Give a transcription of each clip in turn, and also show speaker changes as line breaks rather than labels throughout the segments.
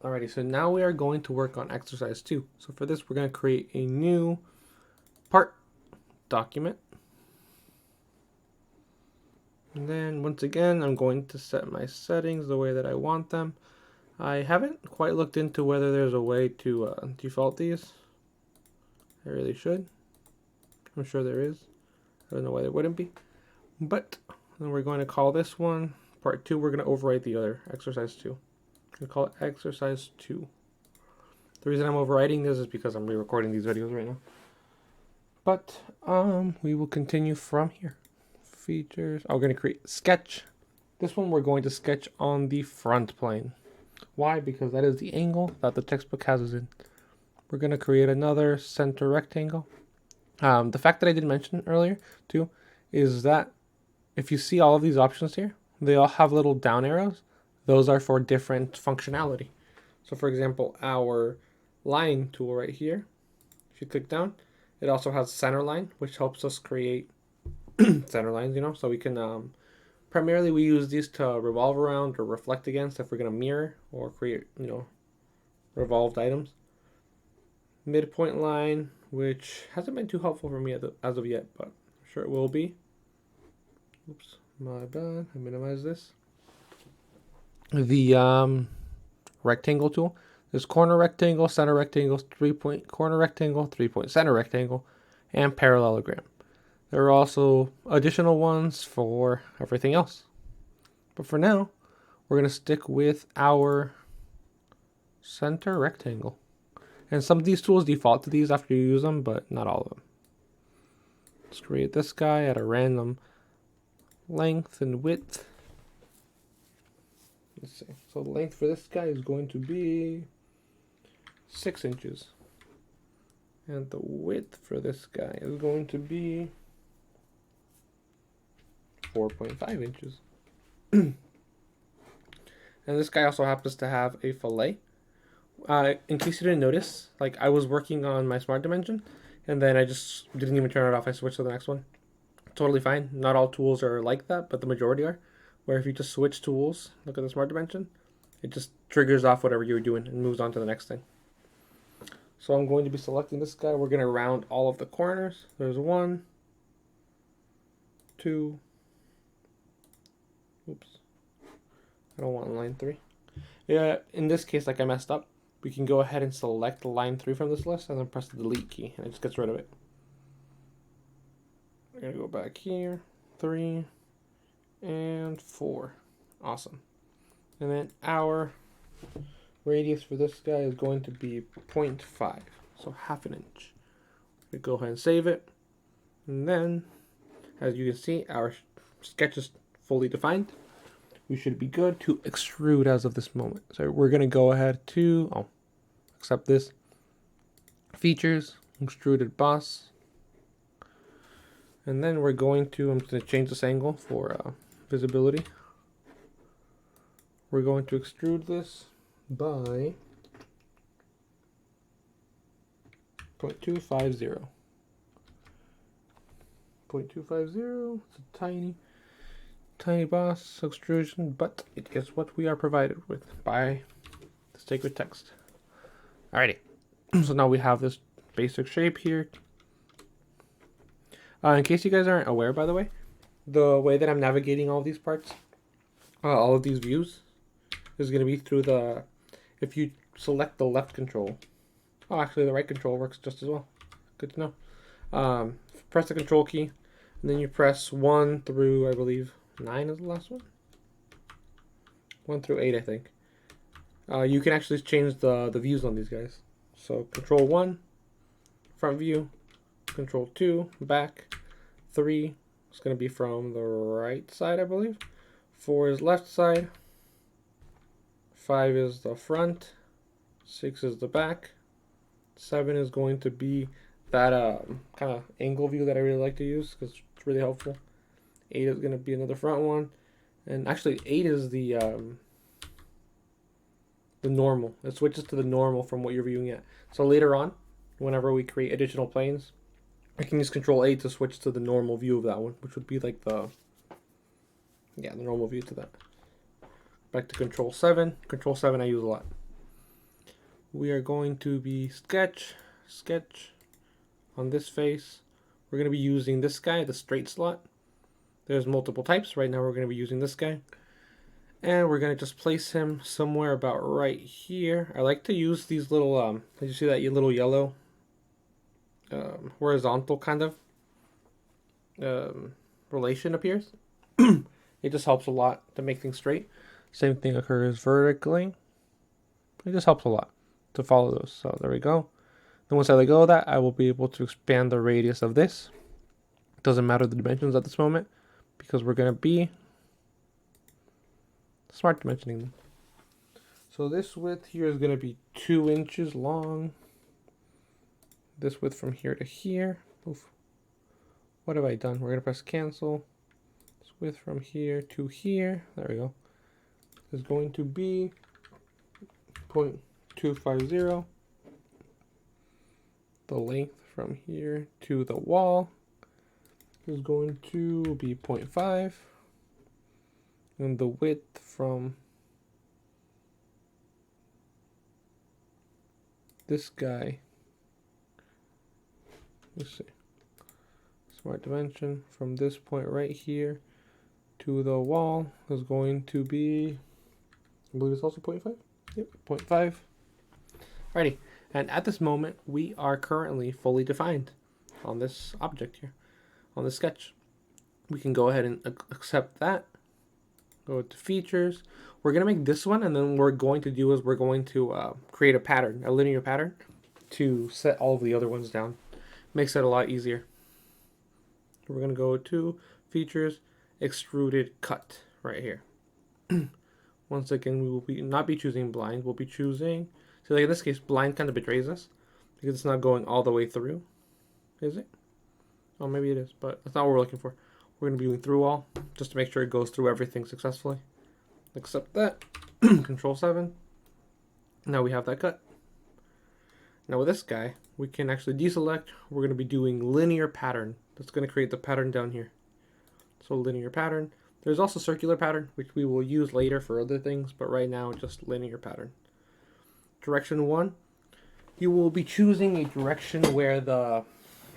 Alrighty, so now we are going to work on exercise 2. So for this, we're going to create a new part document. And then once again, I'm going to set my settings the way that I want them. I haven't quite looked into whether there's a way to default these. I really should. I'm sure there is. I don't know why there wouldn't be. But then we're going to call this one part 2. We're going to overwrite the other exercise 2. We call it exercise 2. The reason I'm overwriting this is because I'm re-recording these videos right now. But we will continue from here. Features. Oh, we're going to create sketch. This one we're going to sketch on the front plane. Why? Because that is the angle that the textbook has us in. We're going to create another center rectangle. The fact that I didn't mention earlier too is that if you see all of these options here, they all have little down arrows. Those are for different functionality. So for example, our line tool right here, if you click down, it also has center line, which helps us create center lines, so we can, primarily we use these to revolve around or reflect against if we're going to mirror or create, revolved items. Midpoint line, which hasn't been too helpful for me as of yet, but I'm sure it will be. Oops, my bad. I minimize this. The rectangle tool. There's corner rectangle, center rectangle, 3-point corner rectangle, 3-point center rectangle, and parallelogram. There are also additional ones for everything else. But for now, we're going to stick with our center rectangle. And some of these tools default to these after you use them, but not all of them. Let's create this guy at a random length and width. Let's see. So the length for this guy is going to be 6 inches. And the width for this guy is going to be 4.5 inches. And this guy also happens to have a fillet. In case you didn't notice, like I was working on my smart dimension and then I just didn't even turn it off. I switched to the next one. Totally fine. Not all tools are like that, but the majority are. Where if you just switch tools, look at the smart dimension, it just triggers off whatever you were doing and moves on to the next thing. So I'm going to be selecting this guy. We're going to round all of the corners. There's 1, 2. Oops. I don't want line 3. Yeah, in this case, like I messed up, we can go ahead and select line 3 from this list and then press the delete key and it just gets rid of it. We're going to go back here. 3 and 4. Awesome. And then our radius for this guy is going to be 0.5, so half an inch. We go ahead and save it. And then, as you can see, our sketch is fully defined. We should be good to extrude as of this moment. So we're going to go ahead to, accept this. Features, extruded boss. And then we're going to, I'm going to change this angle for visibility. We're going to extrude this by 0.250. 0.250, it's a tiny boss extrusion, but it is what we are provided with by the sacred text. Alrighty, so now we have this basic shape here. In case you guys aren't aware, by the way that I'm navigating all of these parts, all of these views, is going to be through the, if you select the left control, actually the right control works just as well. Good to know. Press the control key, and then you press 1 through, I believe, 9 is the last one. 1 through 8, I think. You can actually change the views on these guys. So control 1, front view. Control 2, back. 3 is going to be from the right side, I believe. 4 is left side. 5 is the front. 6 is the back. 7 is going to be that kind of angle view that I really like to use because it's really helpful. 8 is going to be another front one. And actually 8 is the normal. It switches to the normal from what you're viewing at. So later on, whenever we create additional planes, I can use Control 8 to switch to the normal view of that one, which would be like the normal view to that. Back to Control 7. Control 7 I use a lot. we are going to be sketch on this face. We're going to be using this guy, the straight slot. There's multiple types. Right now we're going to be using this guy. And we're going to just place him somewhere about right here. I like to use these little, did you see that little yellow horizontal kind of relation appears? It just helps a lot to make things straight. Same thing occurs vertically. It just helps a lot to follow those. So there we go. Then once I let go of that, I will be able to expand the radius of this. It doesn't matter the dimensions at this moment because we're going to be smart dimensioning them. So this width here is going to be 2 inches long. This width from here to here. Oof. What have I done? We're going to press cancel. This width from here to here. There we go. Is going to be 0.250. The length from here to the wall is going to be 0.5. And the width from this guy, let's see, smart dimension, from this point right here to the wall is going to be, I believe it's also 0.5. Yep, 0.5. Alrighty, and at this moment we are currently fully defined on this object here, on the sketch. We can go ahead and accept that. Go to features. We're going to make this one, and then what we're going to do is we're going to create a pattern, a linear pattern, to set all of the other ones down. Makes it a lot easier. We're going to go to features, extruded cut right here. Once again, we will not be choosing blind. We'll be choosing, so like in this case, blind kind of betrays us because it's not going all the way through. Is it? Oh, maybe it is, but that's not what we're looking for. We're going to be doing through all, just to make sure it goes through everything successfully. Accept that. Control 7. Now we have that cut. Now with this guy, we can actually deselect. We're going to be doing linear pattern. That's going to create the pattern down here. So linear pattern. There's also circular pattern, which we will use later for other things, but right now just linear pattern. Direction 1. You will be choosing a direction where the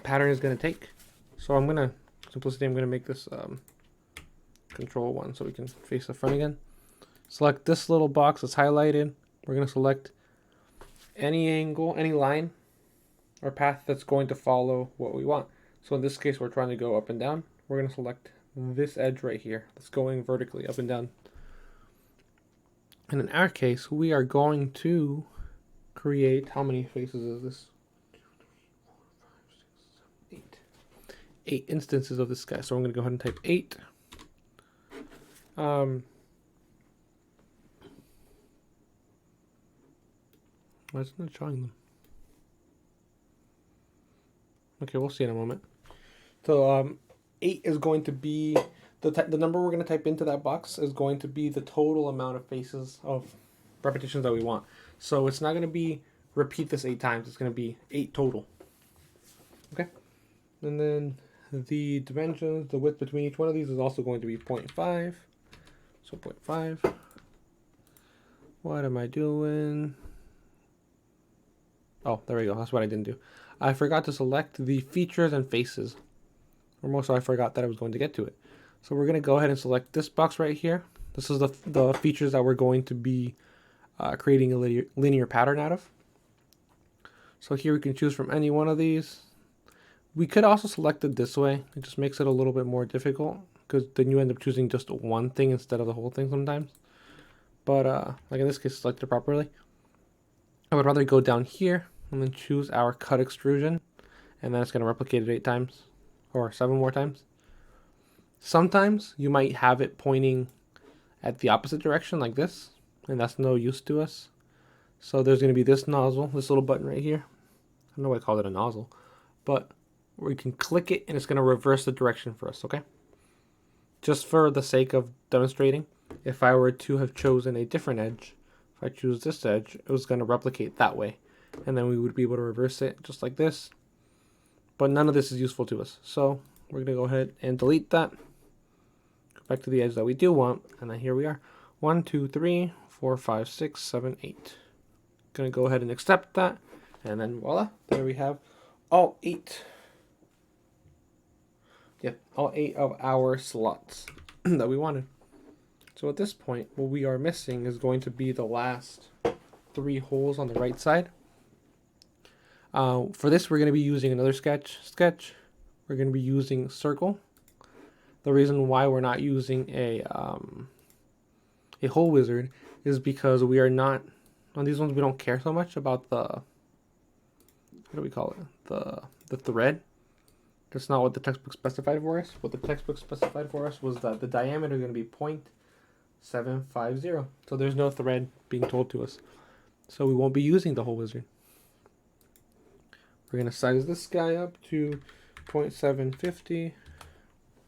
pattern is going to take. So I'm going to, simplicity, I'm going to make this control 1 so we can face the front again. Select this little box that's highlighted. We're going to select any angle, any line or path that's going to follow what we want. So in this case, we're trying to go up and down. We're going to select this edge right here that's going vertically up and down. And in our case, we are going to create, how many faces is this? 8 instances of this guy. So I'm going to go ahead and type 8. Why isn't it showing them? Okay, we'll see in a moment. So 8 is going to be, the number we're going to type into that box is going to be the total amount of faces of repetitions that we want. So it's not going to be repeat this 8 times. It's going to be 8 total. Okay? And then the dimensions, the width between each one of these is also going to be 0.5. So 0.5. What am I doing? Oh, there we go. That's what I didn't do. I forgot to select the features and faces. Or more so, I forgot that I was going to get to it. So we're going to go ahead and select this box right here. This is the features that we're going to be creating a linear pattern out of. So here we can choose from any one of these. We could also select it this way. It just makes it a little bit more difficult because then you end up choosing just one thing instead of the whole thing sometimes. But like in this case, select it properly. I would rather go down here and then choose our cut extrusion, and then it's going to replicate it 8 times or 7 more times. Sometimes you might have it pointing at the opposite direction like this, and that's no use to us. So there's going to be this nozzle, this little button right here. I don't know why I call it a nozzle, but we can click it and it's going to reverse the direction for us, okay? Just for the sake of demonstrating, if I were to have chosen a different edge, if I choose this edge, it was going to replicate that way. And then we would be able to reverse it just like this. But none of this is useful to us. So we're going to go ahead and delete that. Go back to the edge that we do want. And then here we are. 1, 2, 3, 4, 5, 6, 7, 8. Gonna go ahead and accept that. And then voila, there we have all 8. Yep, all 8 of our slots that we wanted. So at this point, what we are missing is going to be the last 3 holes on the right side. For this, we're going to be using another sketch. We're going to be using circle. The reason why we're not using a hole wizard is because we are not, on these ones we don't care so much about the, what do we call it, the thread. That's not what the textbook specified for us. What the textbook specified for us was that the diameter is going to be 0.750. So there's no thread being told to us. So we won't be using the hole wizard. We're going to size this guy up to 0.750.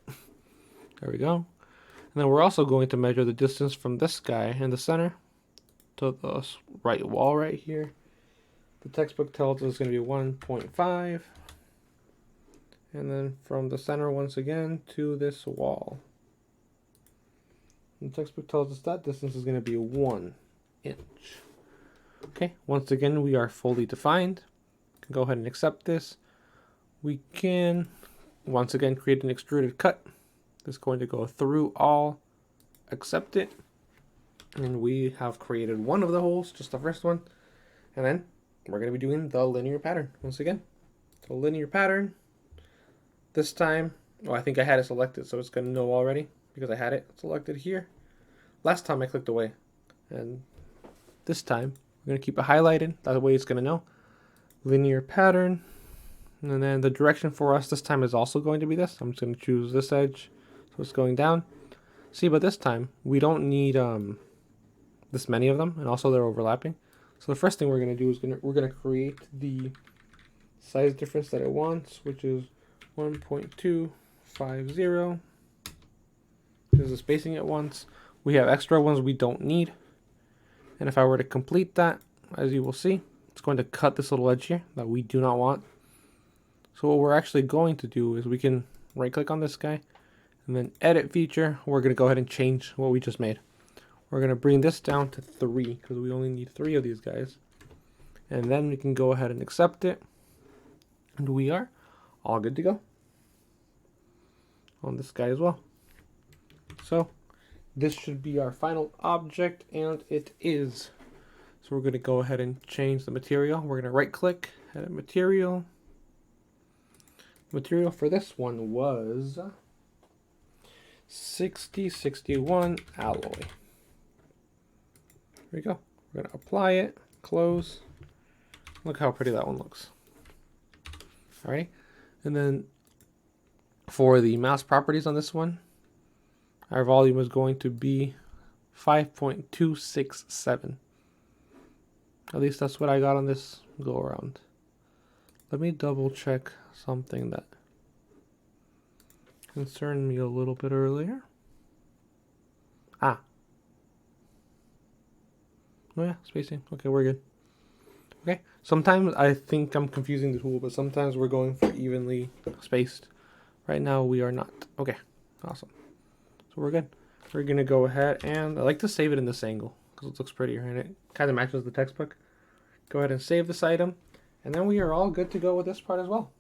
There we go. And then we're also going to measure the distance from this guy in the center to the right wall right here. The textbook tells us it's going to be 1.5. And then from the center once again to this wall. And the textbook tells us that distance is going to be 1 inch. Okay, once again we are fully defined. Can go ahead and accept this. We can once again create an extruded cut. That's going to go through all, accept it, and we have created one of the holes, just the first one. And then we're going to be doing the linear pattern once again. So linear pattern. This time, oh, I think I had it selected, so it's going to know already because I had it selected here. Last time I clicked away, and this time we're going to keep it highlighted. That way it's going to know. Linear pattern, and then the direction for us this time is also going to be this. I'm just going to choose this edge, so it's going down. See, but this time we don't need this many of them, and also they're overlapping. So the first thing we're going to do is we're going to create the size difference that it wants, which is 1.250. There's the spacing it wants. We have extra ones we don't need, and if I were to complete that, as you will see, it's going to cut this little edge here that we do not want. So what we're actually going to do is we can right click on this guy and then edit feature. We're going to go ahead and change what we just made. We're going to bring this down to 3 because we only need 3 of these guys. And then we can go ahead and accept it. And we are all good to go on this guy as well. So this should be our final object, and it is. So we're going to go ahead and change the material. We're going to right click, edit material. Material for this one was 6061 alloy. There we go. We're going to apply it, close. Look how pretty that one looks. Alright, and then for the mass properties on this one, our volume is going to be 5.267. At least that's what I got on this go around. Let me double check something that concerned me a little bit earlier. Oh yeah, spacing. Okay, we're good. Okay, sometimes I think I'm confusing the tool, but sometimes we're going for evenly spaced. Right now we are not. Okay, awesome. So we're good. We're gonna go ahead and I like to save it in this angle because it looks prettier and it kind of matches the textbook. Go ahead and save this item, and then we are all good to go with this part as well.